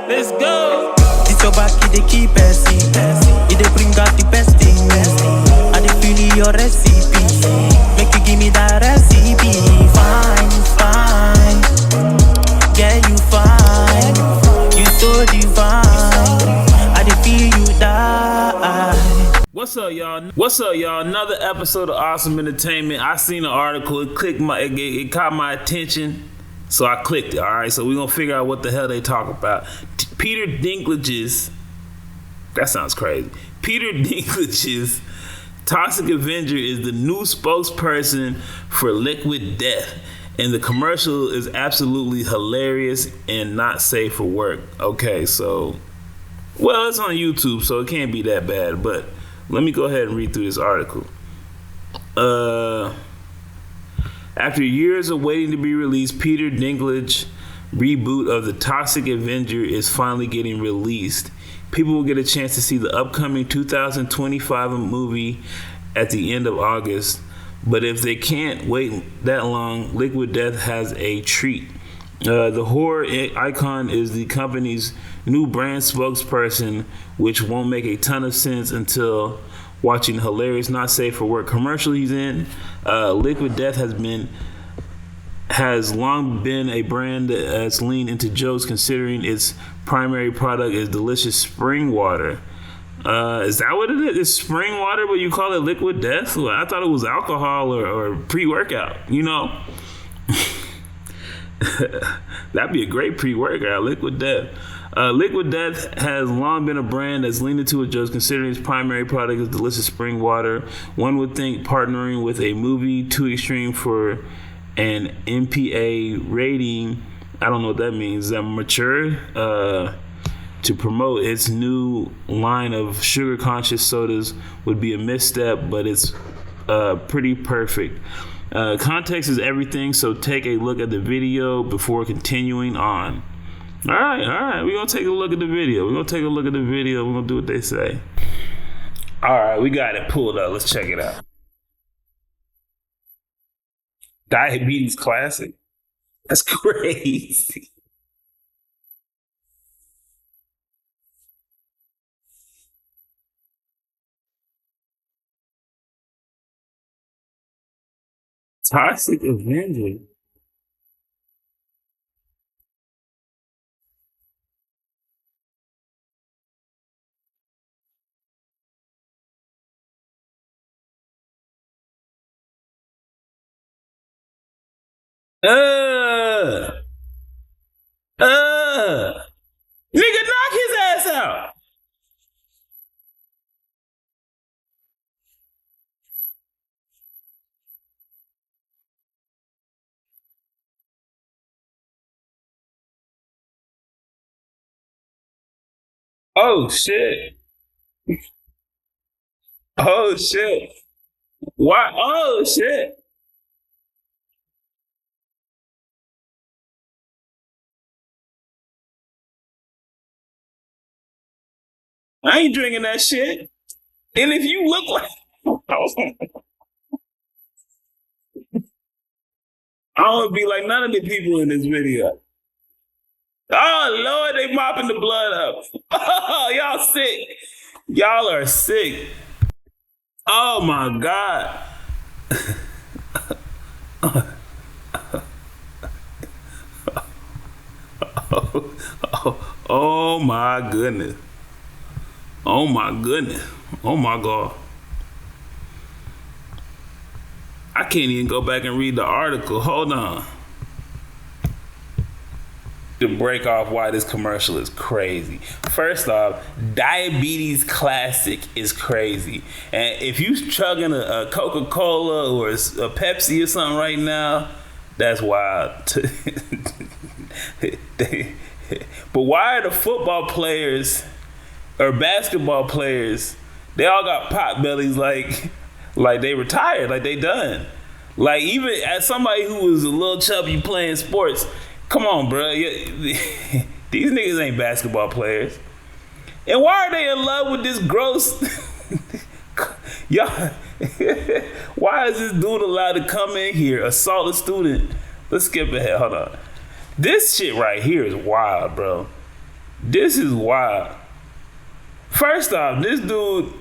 Let's go. It's your back, it dey keep passing. It dey bring out the best thing. I dey feel your recipe. Make you give me that recipe. Fine, fine. Yeah, you fine. You so divine. I dey feel you die. What's up, y'all? Another episode of Awesome Entertainment. I seen an article. It caught my attention, so I clicked it. All right, so we're gonna figure out what the hell they talk about. Peter Dinklage's. That sounds crazy. Peter Dinklage's Toxic Avenger is the new spokesperson for Liquid Death, and the commercial is absolutely hilarious and not safe for work. Okay, so, well, it's on YouTube, so it can't be that bad, but let me go ahead and read through this article. After years of waiting to be released, Peter Dinklage reboot of the Toxic Avenger is finally getting released. People will get a chance to see the upcoming 2025 movie at the end of August, but if they can't wait that long, Liquid Death has a treat. The horror icon is the company's new brand spokesperson, which won't make a ton of sense until watching the hilarious Not Safe for Work commercial he's in. Liquid Death has long been a brand that's leaned into jokes, considering its primary product is delicious spring water. Is that what it is? It's spring water, but you call it Liquid Death? Well, I thought it was alcohol or pre-workout, you know? That'd be a great pre-workout, Liquid Death. Liquid Death has long been a brand that's leaned into its jokes, considering its primary product is delicious spring water. One would think partnering with a movie too extreme for an MPA rating, I don't know what that means, that mature, to promote its new line of sugar-conscious sodas would be a misstep, but it's pretty perfect. Context is everything, so take a look at the video before continuing on. All right, we're going to take a look at the video. We're going to do what they say. All right, we got it pulled up. Let's check it out. Diabetes classic. That's crazy. Toxic Avenger. Nigga, knock his ass out. Oh shit. Oh shit. Why? Oh shit. I ain't drinking that shit. And if you look like I don't want to be like none of the people in this video. Oh Lord, they mopping the blood up. Oh, y'all sick. Y'all are sick. Oh my God. Oh my goodness. Oh my goodness. Oh my God. I can't even go back and read the article. Hold on. To break off why this commercial is crazy. First off, Diabetes Classic is crazy. And if you chugging a Coca-Cola or a Pepsi or something right now, that's wild. But why are the football players or basketball players, they all got pot bellies like they retired, like they done. Like, even as somebody who was a little chubby playing sports, come on, bro. These niggas ain't basketball players. And why are they in love with this gross? Y'all, why is this dude allowed to come in here, assault a student? Let's skip ahead. Hold on. This shit right here is wild, bro. This is wild. First off, this dude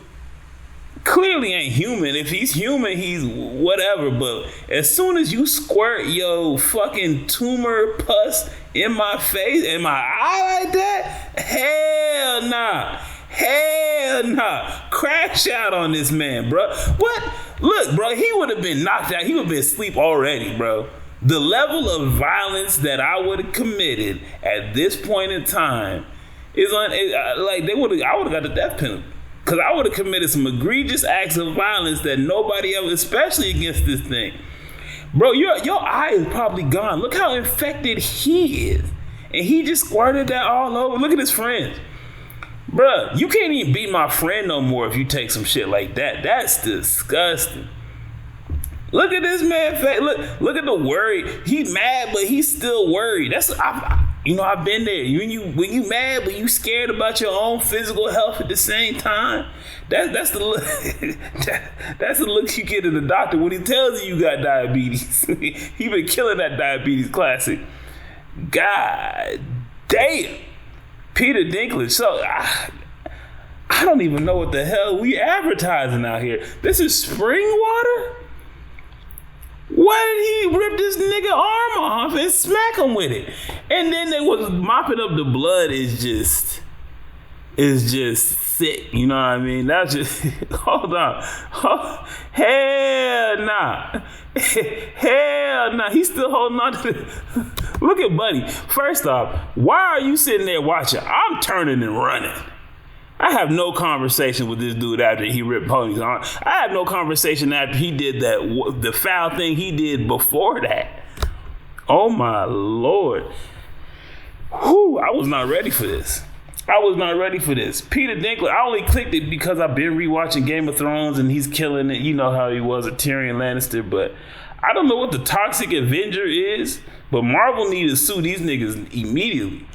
clearly ain't human. If he's human, he's whatever. But as soon as you squirt your fucking tumor pus in my face, in my eye like that, hell nah. Hell nah. Crash out on this man, bro. What? Look, bro, he would have been knocked out. He would have been asleep already, bro. The level of violence that I would have committed at this point in time is like I would have got the death penalty. Because I would have committed some egregious acts of violence that nobody else, especially against this thing. Bro, your eye is probably gone. Look how infected he is. And he just squirted that all over. Look at his friends. Bro, you can't even beat my friend no more if you take some shit like that. That's disgusting. Look at this man face. Look at the worry. He mad, but he's still worried. I've been there. When you mad, but you scared about your own physical health at the same time. That's the look. That's the look you get in the doctor when he tells you got diabetes. He been killing that diabetes classic. God damn, Peter Dinklage. So I don't even know what the hell we advertising out here. This is spring water. Why did he rip this nigga arm off and smack him with it? And then they was mopping up the blood. Is just sick. You know what I mean? That's just hold on. Hell nah. Hell nah. He's still holding on to it. Look at Buddy. First off, why are you sitting there watching? I'm turning and running. I have no conversation with this dude after he ripped Pony's arm. I have no conversation after he did the foul thing he did before that. Oh my Lord. Whew, I was not ready for this. Peter Dinklage, I only clicked it because I've been rewatching Game of Thrones and he's killing it. You know how he was a Tyrion Lannister, but I don't know what the Toxic Avenger is, but Marvel needed to sue these niggas immediately.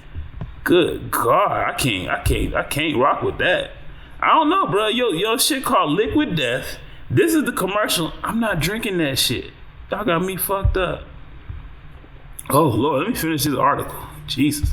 Good God, I can't rock with that. I don't know, bro. Yo, shit called Liquid Death. This is the commercial. I'm not drinking that shit. Y'all got me fucked up. Oh Lord, let me finish this article. Jesus.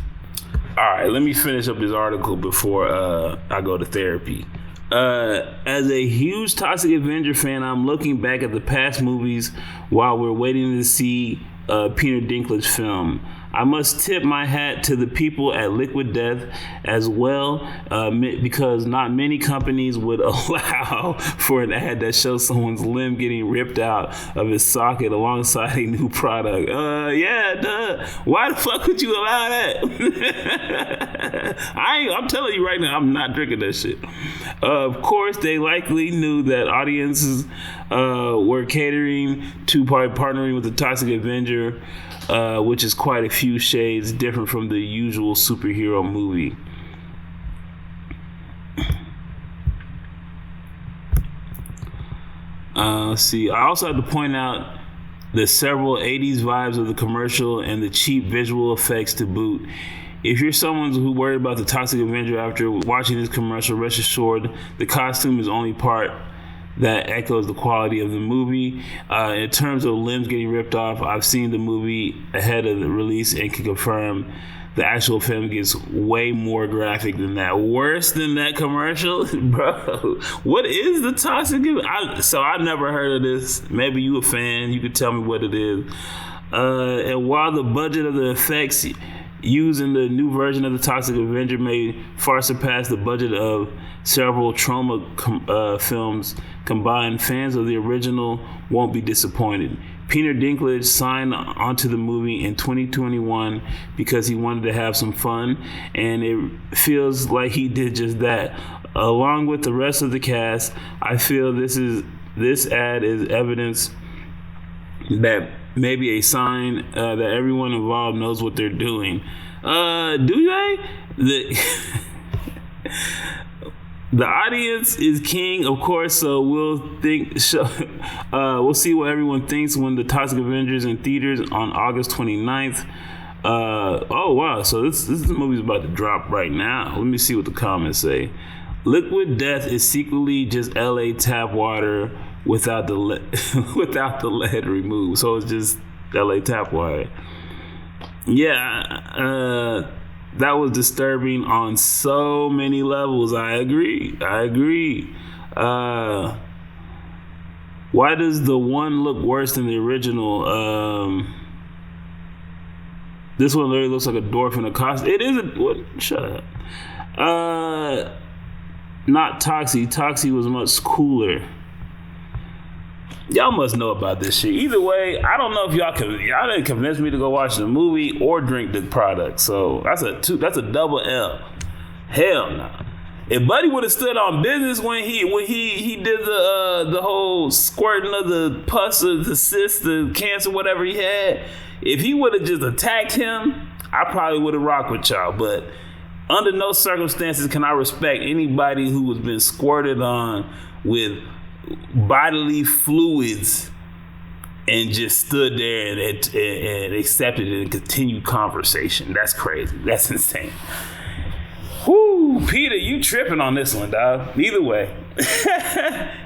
All right, let me finish up this article before I go to therapy. As a huge Toxic Avenger fan, I'm looking back at the past movies while we're waiting to see Peter Dinklage film. I must tip my hat to the people at Liquid Death as well, because not many companies would allow for an ad that shows someone's limb getting ripped out of its socket alongside a new product. Why the fuck would you allow that? I'm telling you right now, I'm not drinking that shit. Of course, they likely knew that audiences were catering to partnering with the Toxic Avenger, which is quite a few shades different from the usual superhero movie. Let's see. I also have to point out the several 80s vibes of the commercial and the cheap visual effects to boot. If you're someone who worried about the Toxic Avenger after watching this commercial, rest assured the costume is only part that echoes the quality of the movie. In terms of limbs getting ripped off, I've seen the movie ahead of the release and can confirm the actual film gets way more graphic than that. Worse than that commercial? Bro, what is the Toxic Avenger? So I've never heard of this. Maybe you a fan. You could tell me what it is. And while the budget of the effects used in the new version of the Toxic Avenger may far surpass the budget of several trauma films combined, fans of the original won't be disappointed. Peter Dinklage signed onto the movie in 2021 because he wanted to have some fun, and it feels like he did just that. Along with the rest of the cast, I feel this ad is evidence that maybe a sign that everyone involved knows what they're doing. Do they? The audience is king, of course, so we'll see what everyone thinks when the Toxic Avenger is in theaters on August 29th. Oh wow, so this movie's about to drop right now. Let me see what the comments say. Liquid Death is secretly just LA tap water without the lead removed. So it's just LA tap water. Yeah, That was disturbing on so many levels. I agree. Why does the one look worse than the original? This one literally looks like a dwarf in a costume. It isn't. What? Shut up. Not Toxic. Toxic was much cooler. Y'all must know about this shit. Either way, I don't know if y'all didn't convince me to go watch the movie or drink the product. So that's a double L. Hell no. If Buddy would have stood on business when he did the whole squirting of the pus, the cyst, the cancer, whatever he had, if he would have just attacked him, I probably would have rocked with y'all. But under no circumstances can I respect anybody who has been squirted on with bodily fluids and just stood there and accepted it and continued conversation. That's crazy. That's insane. Whoo, Peter, you tripping on this one, dog. Either way,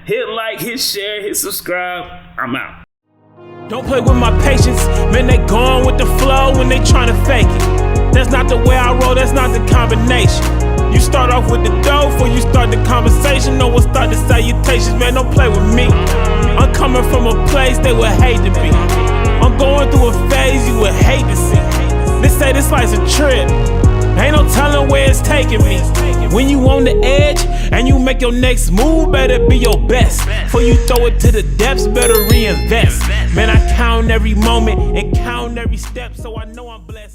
hit like, hit share, hit subscribe. I'm out. Don't play with my patience, man, they gone with the flow when they tryna fake it. That's not the way I roll, that's not the combination. You start off with the dough before you start the conversation. No one start the salutations, man, don't play with me. I'm coming from a place they would hate to be. I'm going through a phase you would hate to see. They say this life's a trip, ain't no telling where it's taking me. When you on the edge and you make your next move, better be your best. Before you throw it to the depths, better reinvest. Man, I count every moment and count every step, so I know I'm blessed.